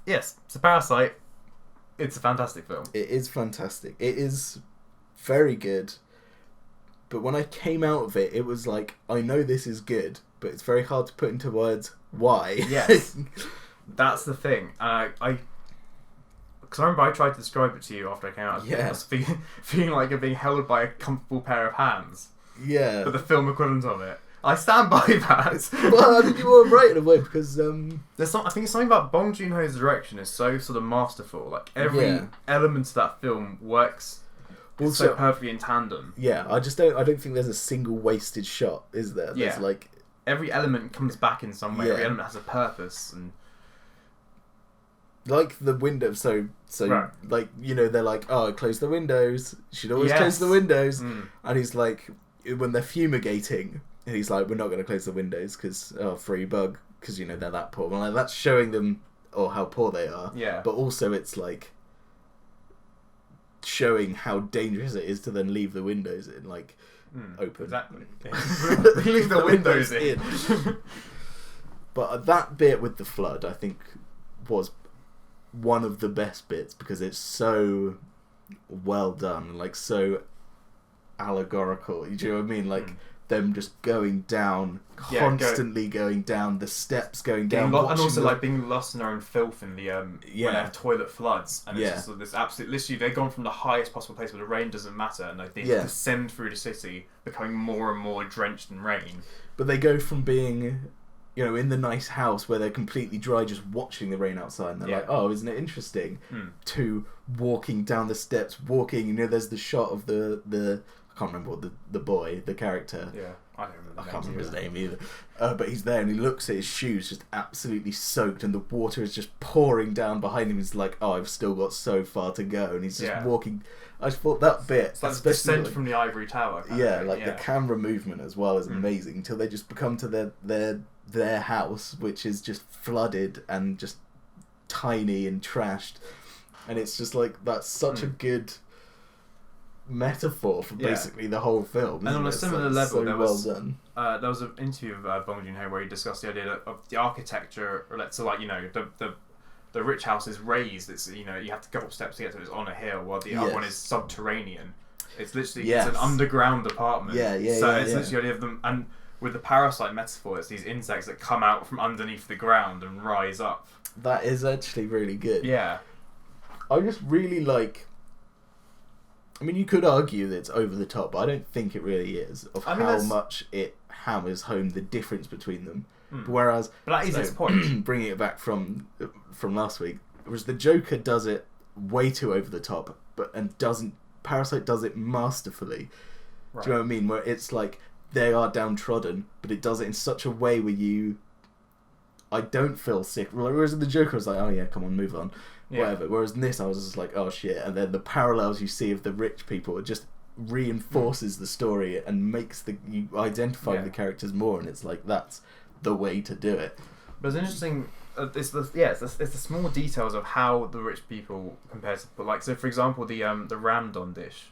yes, so Parasite, it's a fantastic film. It is fantastic. It is very good. But when I came out of it, it was like, I know this is good, but it's very hard to put into words why. Yes. That's the thing. Because I remember I tried to describe it to you after I came out of it. I was feeling like you're being held by a comfortable pair of hands. Yeah. But the film equivalent of it. I stand by that. Well, I think you were right in a way, because... I think it's something about Bong Joon-ho's direction is so sort of masterful. Like, every element of that film works so perfectly in tandem. Yeah, I don't think there's a single wasted shot, is there? There's like... Every element comes back in some way. Yeah. Every element has a purpose. And like the window, so right. Like, you know, they're like, oh, close the windows. You should always close the windows. And he's like, when they're fumigating... And he's like, we're not going to close the windows because, free bug, because, you know, they're that poor. And like, that's showing them how poor they are. Yeah. But also it's like showing how dangerous it is to then leave the windows in, like, open. Exactly. Leave the windows in. But that bit with the flood, I think, was one of the best bits because it's so well done, like, so allegorical. Do you know what I mean? Like... them just going down, constantly going down, the steps going down, and also like being lost in their own filth in the when their toilet floods, and it's just this absolute. Literally, they've gone from the highest possible place where the rain doesn't matter, and they descend through the city, becoming more and more drenched in rain. But they go from being, you know, in the nice house where they're completely dry, just watching the rain outside, and they're like, "Oh, isn't it interesting?" To walking down the steps, you know, there's the shot of the. I can't remember what the boy, the character. Yeah, I can't remember his name either. But he's there and he looks at his shoes just absolutely soaked, and the water is just pouring down behind him. He's like, "Oh, I've still got so far to go," and he's just walking. I just thought that bit, it's like the descent from the ivory tower. The camera movement as well is amazing until they just become to their house, which is just flooded and just tiny and trashed, and it's just like that's such a good metaphor for basically the whole film. And on a similar level, there was an interview of Bong Joon-ho where he discussed the idea of the architecture. So, like, you know, the rich house is raised. It's, you know, you have to go up steps to get to it. It's on a hill, while the other one is subterranean. It's literally it's an underground apartment. So it's literally the idea of them. And with the parasite metaphor, it's these insects that come out from underneath the ground and rise up. That is actually really good. Yeah, I just really like. I mean, you could argue that it's over the top, but I don't think it really is, of how much it hammers home the difference between them. Whereas, but that is its point. Bringing it back from last week, whereas the Joker does it way too over the top, Parasite does it masterfully. Right. Do you know what I mean? Where it's like they are downtrodden, but it does it in such a way where I don't feel sick. Whereas in the Joker, I was like, oh yeah, come on, move on. Whatever. Whereas in this, I was just like, oh shit. And then the parallels you see of the rich people, it just reinforces the story and makes you identify with the characters more. And it's like, that's the way to do it. But it's interesting. It's the small details of how the rich people compare to, like, so for example, the ramdon dish.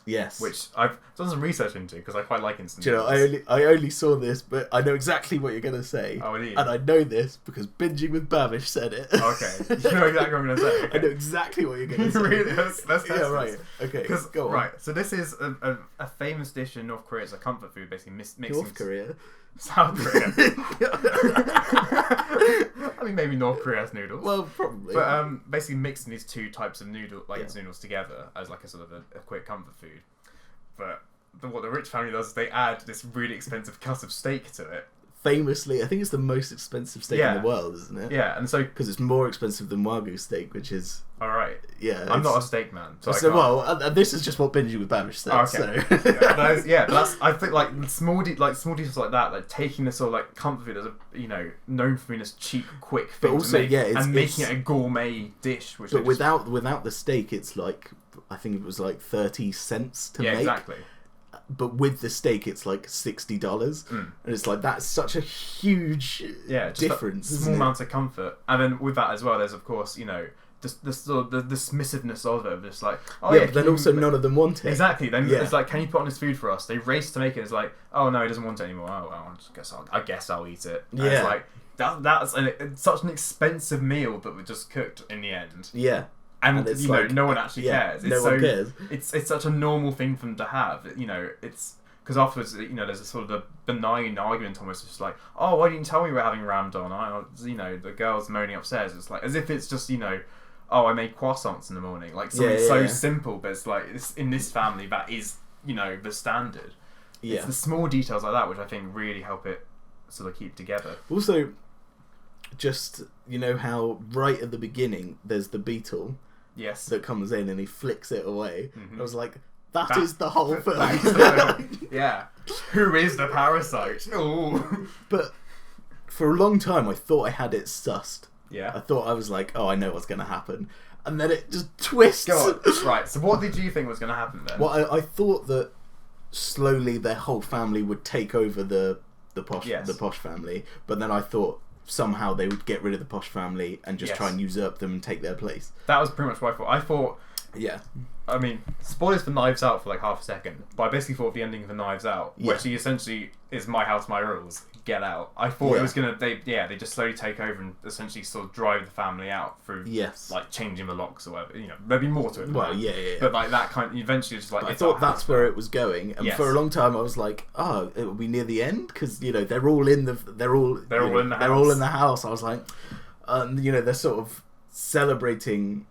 Yes. Which I've done some research into because I quite like instant noodles. Do you know, I only saw this, but I know exactly what you're going to say. Oh, indeed. And I know this because Binging with Babish said it. Okay. You know exactly what I'm going to say. Okay. I know exactly what you're going to say. Really? That's yeah, right. Okay, go on. Right, so this is a famous dish in North Korea. It's a comfort food, basically mixing... North Korea? South Korea. I mean, maybe North Korea has noodles. Well, probably. But basically mixing these two types of noodles together as like a sort of a quick comfort food. But what the rich family does is they add this really expensive cut of steak to it. Famously, I think it's the most expensive steak in the world, isn't it? Yeah, and so... Because it's more expensive than Wagyu steak, which is... Alright. Yeah. I'm not a steak man, so and this is just what Binging with Babish said, okay. So... but that's... I think, like, small details like that, like, taking this sort of, like, comfort food as a, you know, known for being this cheap, quick thing to make, and making it a gourmet dish, which... But without the steak, it's, like... I think it was, like, 30 cents to make. Yeah, exactly. But with the steak, it's like $60, and it's like that's such a huge difference. Small amount of comfort, and then with that as well, there's of course the sort of the dismissiveness of it, just like but then also none of them want it. Exactly. Then it's like, can you put on this food for us? They race to make it. It's like, oh no, he doesn't want it anymore. Oh well, I guess I'll eat it. And it's like that's such an expensive meal that we just cooked in the end. Yeah. And you know, no one actually cares. No one cares. It's such a normal thing for them to have. You know, it's because afterwards, you know, there's a sort of a benign argument almost, just like, oh, why didn't you tell me we're having ramdon? You know, the girl's moaning upstairs. It's like as if it's just, you know, oh, I made croissants in the morning, like something simple, but it's like in this family that is, you know, the standard. Yeah. It's the small details like that which I think really help it sort of keep together. Also, just, you know how right at the beginning there's the beetle. Yes. That comes in and he flicks it away. I was like, that is the whole film. Yeah. Who is the parasite? Ooh. But for a long time, I thought I had it sussed. Yeah. I thought I was like, oh, I know what's going to happen. And then it just twists. Go on. Right, so what did you think was going to happen then? Well, I thought that slowly their whole family would take over the posh family. But then I thought somehow they would get rid of the posh family and just try and usurp them and take their place. That was pretty much what I thought. I thought... Yeah. I mean, spoilers for Knives Out for like half a second, but I basically thought the ending for Knives Out, where she essentially is my house, my rules, get out. I thought it was gonna, they just slowly take over and essentially sort of drive the family out through, like changing the locks or whatever. You know, there'd be more to it. Well, But like that kind, eventually just like. I thought that's where it was going, and for a long time I was like, oh, it will be near the end because you know they're all in the house. I was like, you know, they're sort of celebrating.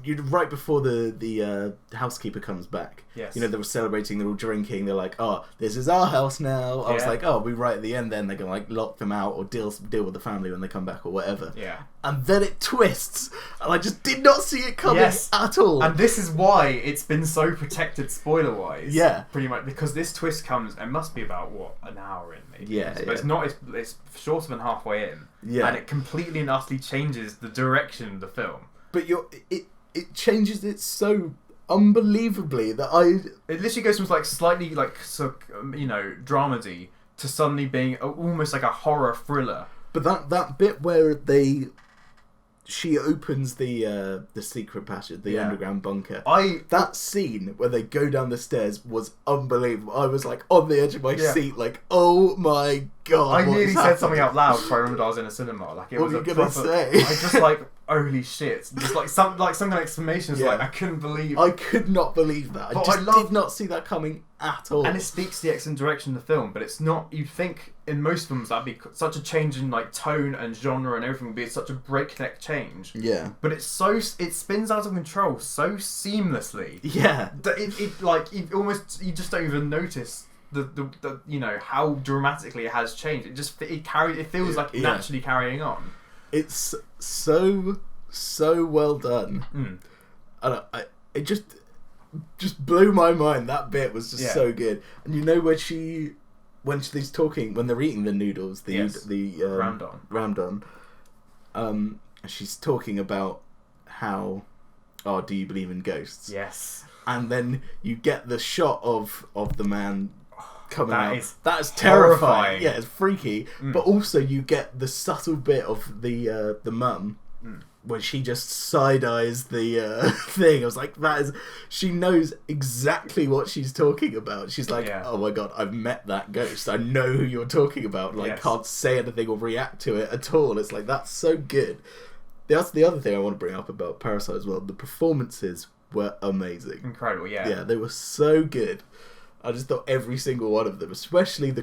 Right before the housekeeper comes back, you know, they were celebrating, they're all drinking, they're like, oh, this is our house now. I was like, oh, we right at the end then they're gonna like lock them out or deal with the family when they come back or whatever. And then it twists and I just did not see it coming at all. And this is why it's been so protected spoiler wise. Pretty much because this twist comes, it must be about what, an hour in maybe. But it's not, it's shorter than halfway in. And it completely and utterly changes the direction of the film. But it changes it so unbelievably that it literally goes from like slightly like you know dramedy to suddenly being almost like a horror thriller. But that bit where she opens the secret passage, the underground bunker. That scene where they go down the stairs was unbelievable. I was like on the edge of my seat, like, oh my god! I nearly said something out loud before I remembered I was in a cinema. Like it what was were you a gonna proper. say? I just like holy shit! Just like some kind of exclamation. Like I couldn't believe. I could not believe that. I just did not see that coming at all. And it speaks to the excellent direction of the film, but it's not. You'd think in most films that'd be such a change in like tone and genre and everything would be such a breakneck change. Yeah. But it spins out of control so seamlessly. Yeah. That it like you just don't even notice the you know how dramatically it has changed. It feels like naturally carrying on. It's so well done. And it just blew my mind. That bit was just so good. And you know when she's talking, when they're eating the noodles, the ramdon, she's talking about how, oh, do you believe in ghosts? Yes. And then you get the shot of the man coming out. That's terrifying. Yeah, it's freaky. But also you get the subtle bit of the mum when she just side eyes the thing. I was like, she knows exactly what she's talking about. She's like, oh my god, I've met that ghost. I know who you're talking about. Like, can't say anything or react to it at all. It's like, that's so good. That's the other thing I want to bring up about Parasite as well. The performances were amazing. Incredible, yeah. Yeah, they were so good. I just thought every single one of them, especially the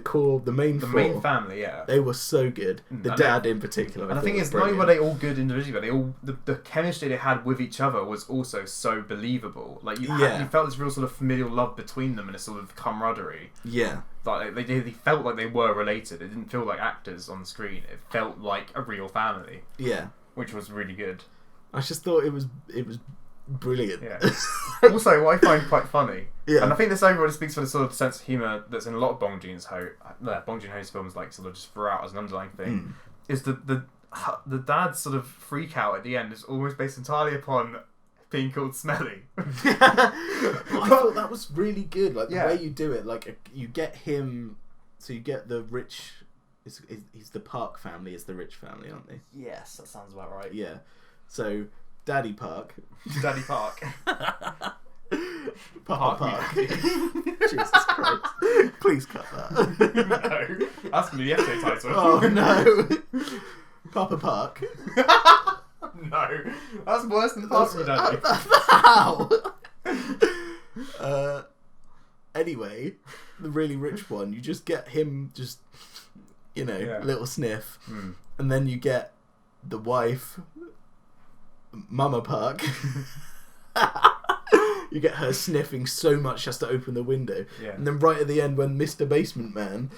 main family, yeah, they were so good. The dad in particular, and I think it's not only were they all good individually, but the chemistry they had with each other was also so believable. Like you felt this real sort of familial love between them and a sort of camaraderie. Yeah, like they felt like they were related. It didn't feel like actors on screen. It felt like a real family. Yeah, which was really good. I just thought it was brilliant. Yeah. Also, what I find quite funny, and I think this overall speaks for the sort of sense of humour that's in a lot of Bong Joon-ho's films, like sort of just throughout as an underlying thing, is the dad's sort of freak out at the end is almost based entirely upon being called smelly. I thought that was really good, like the way you do it. Like you get him, so you get the rich. He's the Park family is the rich family, aren't they? Yes, that sounds about right. Yeah, so. Daddy Park. Papa Park. Jesus Christ. Please cut that. No, that's going to be the episode title. Oh no. Papa Park. No, that's worse than Park from Daddy. How? Anyway, the really rich one, you just get him just, little sniff. And then you get the wife, Mama Park. You get her sniffing so much she has to open the window. Yeah. And then right at the end when Mr. Basement Man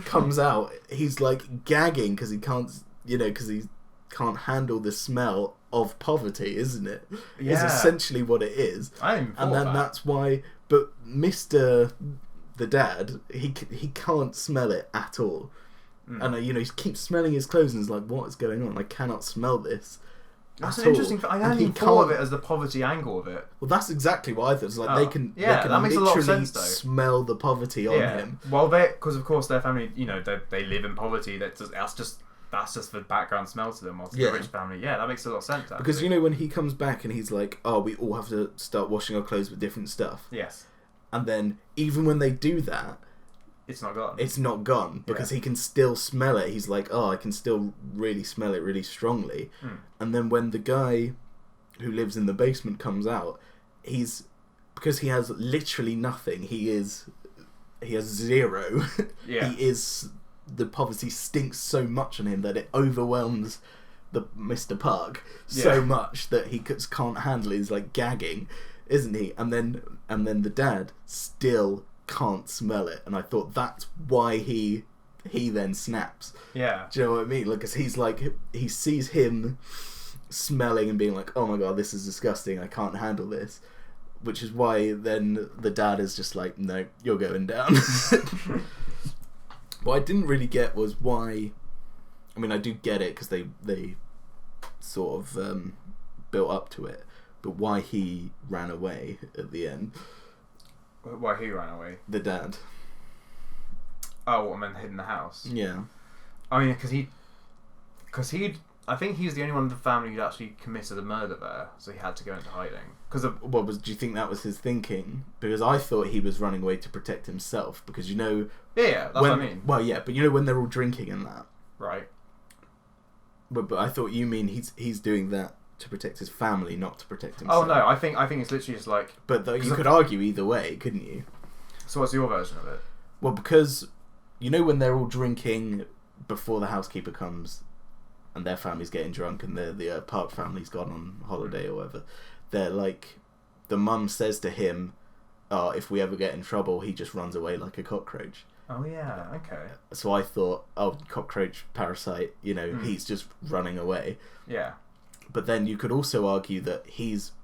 comes out, he's like gagging because he can't, because he can't handle the smell of poverty, isn't it? Yeah. It's essentially what it is. And then that's why, but Mr. the dad, he can't smell it at all. And he keeps smelling his clothes and is like, what is going on? I cannot smell this. That's an interesting thing. I hadn't even thought of it as the poverty angle of it. Well, that's exactly what I thought. It's like they can that makes a lot of sense, though. Smell the poverty on him. Well, because of course their family, they live in poverty. That's just the background smell to them. Whilst the rich family, that makes a lot of sense. Actually. Because when he comes back and he's like, "Oh, we all have to start washing our clothes with different stuff." Yes. And then even when they do that, it's not gone. It's not gone because he can still smell it. He's like, oh, I can still really smell it really strongly. And then when the guy who lives in the basement comes out, because he has literally nothing. He has zero. Yeah. The poverty stinks so much on him that it overwhelms the Mr. Park so much that he can't handle it. He's like gagging, isn't he? And then the dad still can't smell it, and I thought that's why he then snaps. Yeah. Do you know what I mean? Like, 'cause he's like, he sees him smelling and being like, oh my god, this is disgusting, I can't handle this. Which is why then the dad is just like, no, you're going down. What I didn't really get was why. I mean, I do get it because they sort of built up to it, but why he ran away at the end. Why he ran away? The dad. Oh, what, meant hid in the house? Yeah. I mean, I think he's the only one of the family who'd actually committed a murder there, so he had to go into hiding. Do you think that was his thinking? Because I thought he was running away to protect himself, because Yeah, that's what I mean. Well, yeah, but when they're all drinking and that. Right. But I thought you mean he's doing that to protect his family, not to protect himself. Oh no, I think it's literally just like. But you could argue either way, couldn't you? So what's your version of it? Well, because when they're all drinking before the housekeeper comes, and their family's getting drunk, and the Park family's gone on holiday or whatever, they're like, the mum says to him, "Oh, if we ever get in trouble, he just runs away like a cockroach." Oh yeah, okay. So I thought, oh, cockroach, parasite, he's just running away. Yeah. But then you could also argue that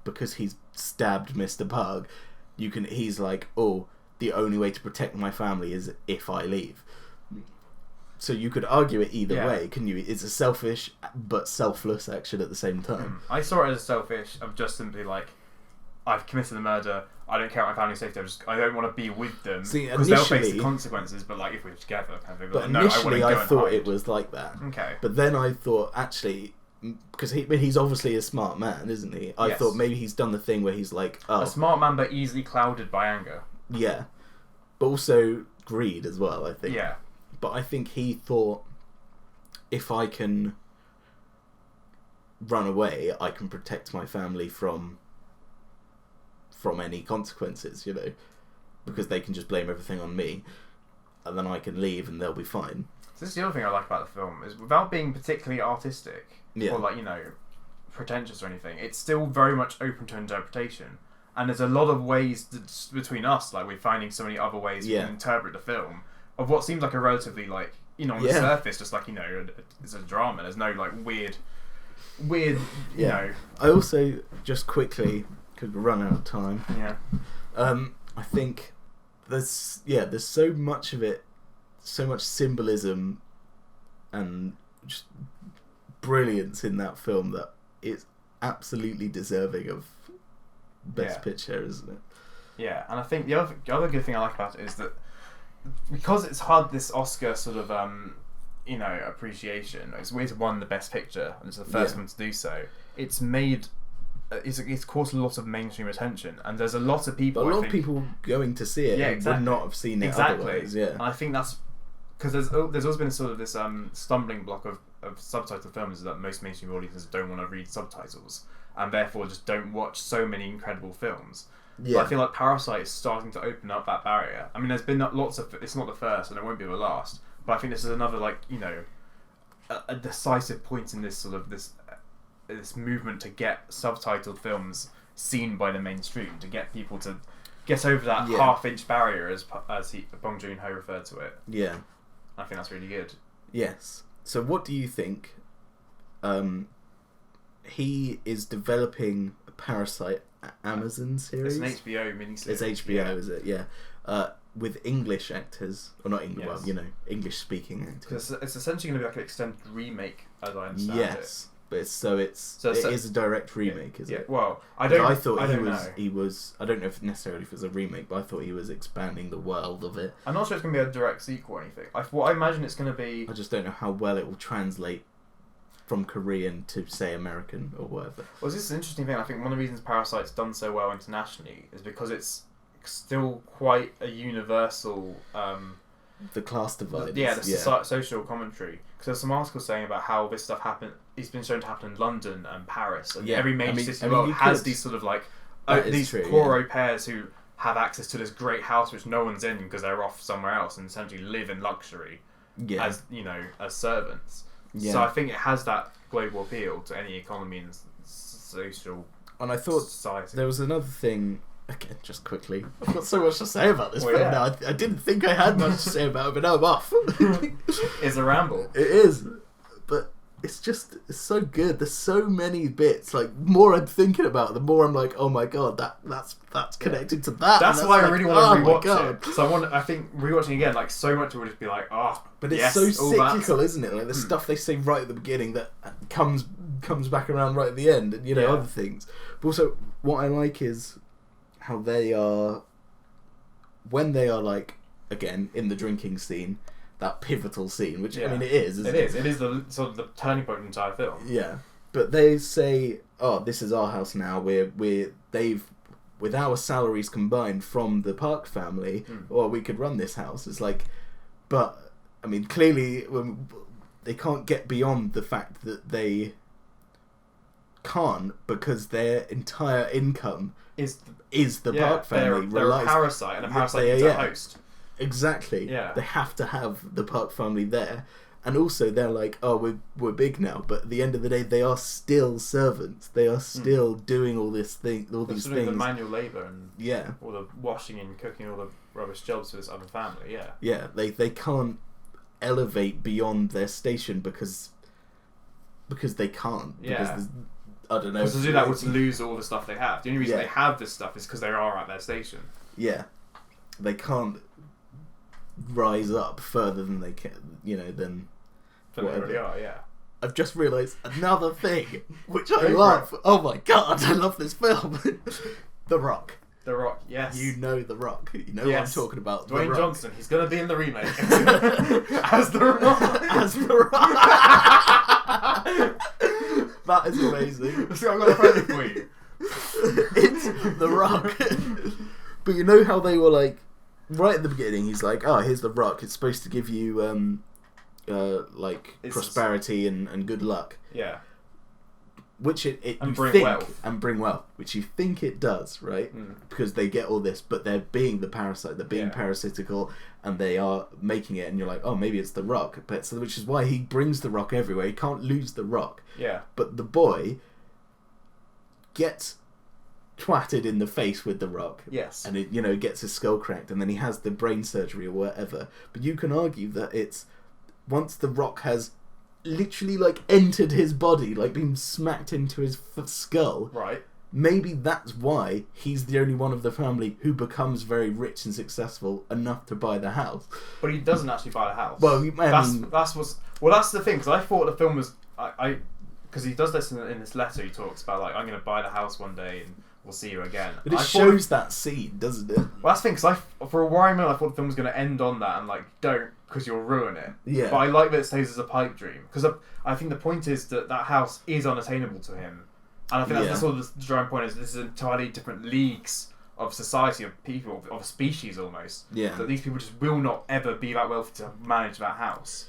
because he's stabbed Mr. Park, he's like, oh, the only way to protect my family is if I leave. So you could argue it either way, couldn't you? It's a selfish but selfless action at the same time. I saw it as selfish of just simply like, I've committed a murder, I don't care about my family's safety, I don't want to be with them because they'll face the consequences, but like if we're together kind of thing. But initially I thought it was like that. Okay. But then I thought, actually, because he's obviously a smart man, isn't he? I thought maybe he's done the thing where he's like, oh, a smart man but easily clouded by anger. Yeah. But also greed as well, I think. Yeah. But I think he thought, if I can run away, I can protect my family from any consequences, because they can just blame everything on me, and then I can leave and they'll be fine. So this is the other thing I like about the film, is without being particularly artistic or like, pretentious or anything, it's still very much open to interpretation. And there's a lot of ways between us, like we're finding so many other ways we can interpret the film of what seems like a relatively like, on the surface, just like, it's a drama. There's no like weird, I also, just quickly, because we're running out of time. Yeah. I think there's so much of it, so much symbolism and just brilliance in that film that it's absolutely deserving of Best Picture, isn't it? Yeah, and I think the other good thing I like about it is that because it's had this Oscar sort of appreciation, it's weird to won the Best Picture and it's the first one to do so. It's made it's caused a lot of mainstream attention, and there's a lot of people. But a lot of people going to see it would not have seen it otherwise. Yeah, and I think that's because there's always been sort of this stumbling block of subtitled films is that most mainstream audiences don't want to read subtitles, and therefore just don't watch so many incredible films. Yeah. But I feel like Parasite is starting to open up that barrier. I mean, there's been lots of. It's not the first, and it won't be the last. But I think this is another, like, you know, a decisive point in this sort of this movement to get subtitled films seen by the mainstream, to get people to get over that half-inch barrier, as Bong Joon-ho referred to it. Yeah, I think that's really good. Yes. So, what do you think? He is developing a Parasite Amazon series. It's an HBO miniseries. It's HBO, is it? Yeah. With English actors, or not English, well, you know, English-speaking actors. It's essentially going to be like an extended remake, as I understand it. Yes. But it is a direct remake, is it? Well, I thought he was. I don't know if necessarily if it was a remake, but I thought he was expanding the world of it. I'm not sure it's going to be a direct sequel or anything. What I imagine it's going to be. I just don't know how well it will translate from Korean to, say, American or whatever. Well, this is an interesting thing. I think one of the reasons Parasite's done so well internationally is because it's still quite a universal. The class divide. Social commentary. Because there's some articles saying about how this stuff happened. It's been shown to happen in London and Paris, and every major city in the world has these sort of like these poor au pairs who have access to this great house which no one's in because they're off somewhere else and essentially live in luxury as as servants. Yeah. So I think it has that global appeal to any economy and social. And I thought society. There was another thing. Again, just quickly, I've got so much to say about this film now. I didn't think I had much to say about it, but now I'm off. It's a ramble. It is, but it's so good. There's so many bits. Like, the more I'm thinking about it, the more I'm like, oh my god, that's connected to that. That's why I really want to rewatch it. So I think rewatching again, like, so much will just be like, but it's so cyclical, isn't it? Like the stuff they say right at the beginning that comes back around right at the end, and other things. But also, what I like is how they are, when they are, like, again, in the drinking scene, that pivotal scene, which, I mean, it is, isn't it? It is the sort of the turning point of the entire film. Yeah. But they say, this is our house now, they've, with our salaries combined from the Park family, we could run this house. It's like, but, I mean, clearly, they can't get beyond the fact that they can't, because their entire income is the Park family. They're a parasite, and a parasite needs a host. Exactly. Yeah. They have to have the Park family there. And also they're like, we're big now, but at the end of the day they are still servants. They are still doing all these things. The manual labour and all the washing and cooking, all the rubbish jobs for this other family, Yeah, they can't elevate beyond their station because they can't. Because I don't know. Because to do that would to lose all the stuff they have. The only reason they have this stuff is because they are at their station. Yeah. They can't rise up further than they can, than whatever. They already are, I've just realised another thing, which I love. Oh my god, I love this film. The Rock. The Rock, yes. You know The Rock. You know what I'm talking about. Dwayne Johnson, he's going to be in the remake. As The Rock. As The Rock. That is amazing. See, I've got a present for you. It's The Rock. But you know how they were like, right at the beginning, he's like, here's The Rock. It's supposed to give you, prosperity and good luck. Yeah. Which and bring wealth, which you think it does, right? Because they get all this, but they're being the parasite, they're being parasitical, and they are making it, and you're like, maybe it's The Rock, which is why he brings The Rock everywhere. He can't lose The Rock. Yeah. But the boy gets twatted in the face with The Rock. Yes. And it, gets his skull cracked, and then he has the brain surgery or whatever. But you can argue that it's once The Rock has literally entered his body, been smacked into his skull. Right. Maybe that's why he's the only one of the family who becomes very rich and successful enough to buy the house. But he doesn't actually buy the house. Well, that's the thing, because I thought the film was because he does this in this letter. He talks about I'm going to buy the house one day and we'll see you again. But it shows that scene, doesn't it? Well, that's the thing, because for a while I thought the film was going to end on that and don't, because you'll ruin it. Yeah. But I like that it stays as a pipe dream, because I think the point is that house is unattainable to him. And I think that's sort of the drawing point is this is entirely different leagues of society, of people, of species almost. Yeah. That these people just will not ever be that wealthy to manage that house.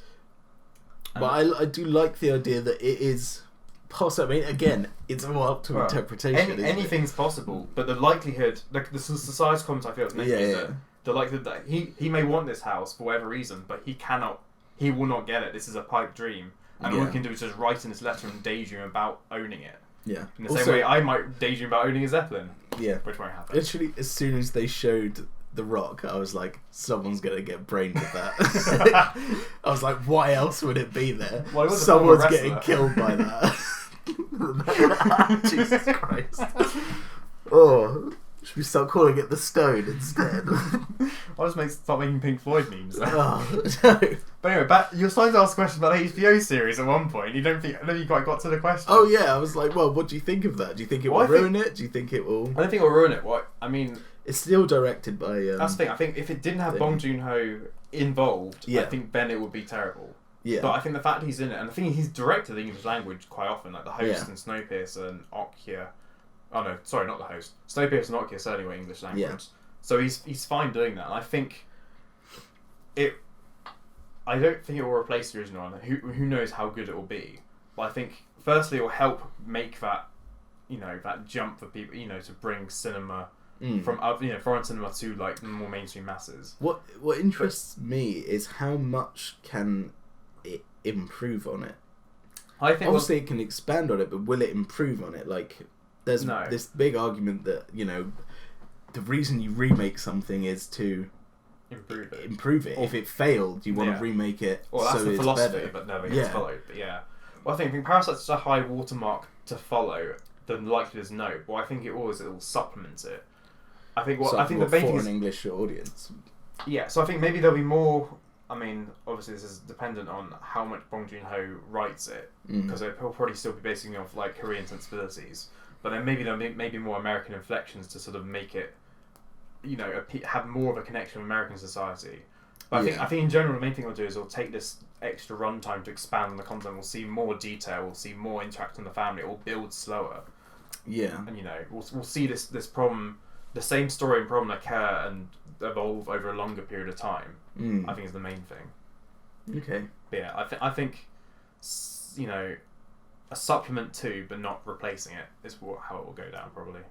But I do like the idea that it is possible. I mean, again, it's all up to interpretation. Anything's possible, but the likelihood, the society's comment I feel is making is that the likelihood that he may want this house for whatever reason, but he will not get it. This is a pipe dream, and all he can do is just write in his letter and daydream about owning it. Yeah. In the same way I might daydream about owning a Zeppelin. Yeah. Which won't happen. Literally, as soon as they showed The Rock, I was like, someone's going to get brained with that. I was like, why else would it be there? Well, someone's getting killed by that. Jesus Christ. Oh, should we start calling it The Stone instead? I'll just start making Pink Floyd memes. Oh, no. But anyway, you're starting to ask questions about the HBO series at one point. I don't think you quite got to the question. Oh yeah, I was like, well, what do you think of that? Do you think it will ruin it? Do you think it will... I don't think it will ruin it. What I mean... It's still directed by... that's the thing. I think if it didn't have Bong Joon-ho involved, I think then it would be terrible. Yeah. But I think the fact he's in it, and the thing he's directed the English language quite often, like The Host and Snowpiercer and Okja. Oh no, sorry, not The Host. Snowpiercer and Okja certainly were English language. Yeah. So he's fine doing that, and I think I don't think it will replace the original one. Who knows how good it will be? But I think firstly it will help make that that jump for people to bring cinema from foreign cinema to like more mainstream masses. What interests me is how much can it improve on it. I think obviously it can expand on it, but will it improve on it? Like there's this big argument that the reason you remake something is to improve it. If it failed, you want to remake it. Well, that's so the it's philosophy, better. but never gets followed. But well, I think Parasite's such a high watermark to follow. The likelihood is no, but I think it will supplement it. I think the main thing is for an English audience. Yeah, so I think maybe there'll be more. I mean, obviously this is dependent on how much Bong Joon-ho writes it, because he'll probably still be basing it off like Korean sensibilities. But then maybe there'll be more American inflections to sort of make it, have more of a connection with American society. But I think in general the main thing we'll do is we'll take this extra runtime to expand on the content. We'll see more detail. We'll see more interaction with the family. It will build slower. Yeah. And we'll see this problem, the same story and problem occur and evolve over a longer period of time. I think is the main thing. Okay. But yeah, I think a supplement to, but not replacing it is how it will go down probably.